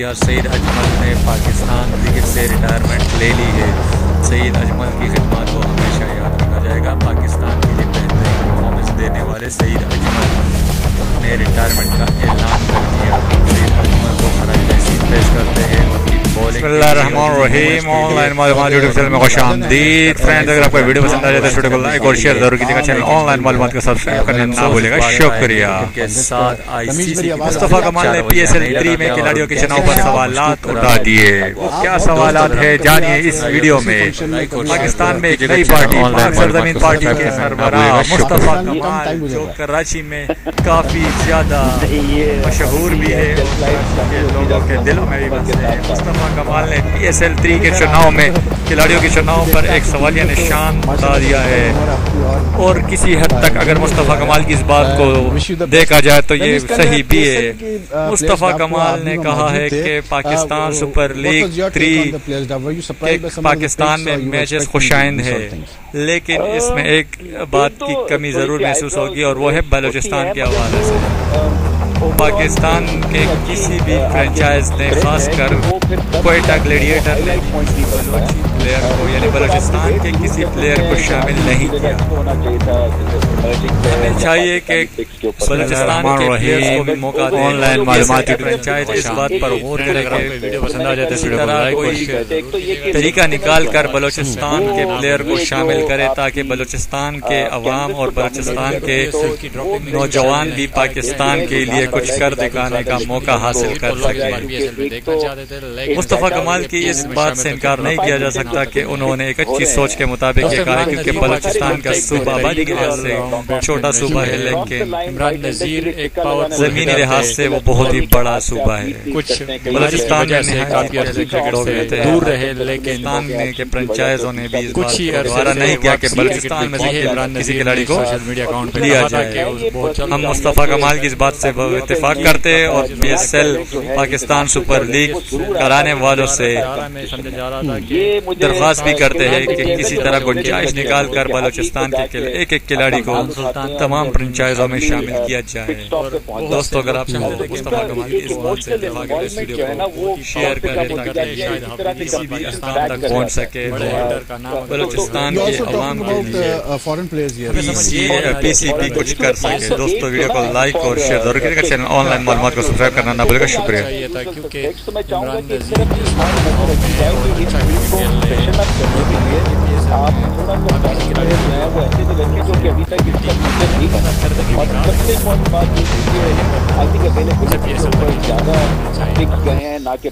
یار سعید اجمل نے پاکستان کرکٹ سے ریٹائرمنٹ لے لی ہے۔ سعید اجمل کی خدمات کو ہمیشہ یاد رکھا جائے گا۔ پاکستان کے لیے بہترین پرفارمنس دینے والے سعید اجمل نے ریٹائرمنٹ کا اعلان کر دیا۔ سعید اجمل کو خراج تحسین پیش کرتے ہیں ان کی بولنگ۔ بسم اللہ الرحمن الرحیم۔ آن لائن معلومات یوٹیوب چینل میں خوش آمدید۔ فرینڈ اگر آپ کو ویڈیو پسند آ جائے تو ویڈیو کو لائک اور شیئر ضرور کیجیے گا۔ چینل آن لائن معلومات کو سبسکرائب کرنا نہ بھولے گا۔ شکریہ۔ کے ساتھ مصطفیٰ کمال نے پی ایس ایل 3 میں کھلاڑیوں کے چناؤ پر سوالات اٹھا دیے۔ وہ کیا سوالات ہیں جانیے اس ویڈیو میں۔ پاکستان میں ایک نئی پارٹی پاک سرزمین پارٹی کے سربراہ مصطفیٰ کمال جو کراچی میں کافی زیادہ مشہور بھی ہے، لوگوں کے دلوں میں بھی بستے ہیں۔ مصطفیٰ کمال نے پی ایس ایل 3 کے چناؤ میں کھلاڑیوں کے چناؤ پر ایک سوالیہ نشان بتا دیا ہے، اور کسی حد تک اگر مصطفیٰ کمال کی اس بات کو دیکھا جائے تو یہ صحیح بھی ہے۔ مصطفیٰ کمال نے کہا ہے کہ پاکستان سپر لیگ 3 پاکستان میں میچز خوشائند ہے، لیکن اس میں ایک بات کی کمی ضرور محسوس ہوگی، اور وہ ہے بلوچستان کے حوالے سے۔ پاکستان کے کسی بھی فرنچائز نے، خاص کر کوئٹہ گلیڈیٹر نے کسی بلوچی پلیئر کو یعنی بلوچستان کے کسی پلیئر کو شامل نہیں کیا۔ ہمیں چاہیے کہ بلوچستان کے پلیئرز کو بھی موقع دیں۔ آن لائن معلومات فرنچائز اس بات پر غور کرے کہ ویڈیو پسند آ جائے تو اسی طرح کوئی طریقہ نکال کر بلوچستان کے پلیئر کو شامل کرے، تاکہ بلوچستان کے عوام اور بلوچستان کے نوجوان بھی پاکستان کے لیے کچھ کر دکھانے کا موقع حاصل کر سکے۔ مصطفیٰ کمال کی اس بات سے انکار نہیں کیا جا سکتا کہ انہوں نے ایک اچھی سوچ کے مطابق یہ کہا ہے، کیونکہ بلوچستان کا صوبہ آبادی کے لحاظ سے چھوٹا صوبح ہے، لیکن زمینی لحاظ سے وہ بہت ہی بڑا صوبہ ہے۔ کچھ بلوچستان میں لوگ رہتے ہیں، دور رہے، لیکن پاکستان کے فرنچائزوں نے بھی کچھ گوارا نہیں کیا کہ بلوچستان میں سے کسی کھلاڑی کو لیا جائے۔ ہم مصطفیٰ کمال کی اس بات سے اتفاق کرتے ہیں اور P S L Pakistan super league کرانے والوں سے درخواست بھی کرتے ہیں کہ کسی طرح گنجائش نکال کر بلوچستان کے ایک ایک کھلاڑی کو تمام فرنچائزوں میں شامل کیا جائے۔ دوستو اگر آپ چاہتے ہیں مصطفیٰ کمال کی اس بات سے اتفاق کریں، اس ویڈیو کو شیئر کریں تاکہ شاید کسی بھی استعمال تک پہنچ سکے۔ بلوچستان کے عوام کے لیے پی سی بی کچھ کر سکے۔ دوستو ویڈیو کو لائک اور شیئر ضرور کریے گا۔ چینل آن لائن معلومات کو سبسکرائب کرنا نہ بھولے گا۔ شکریہ۔ نہ کہ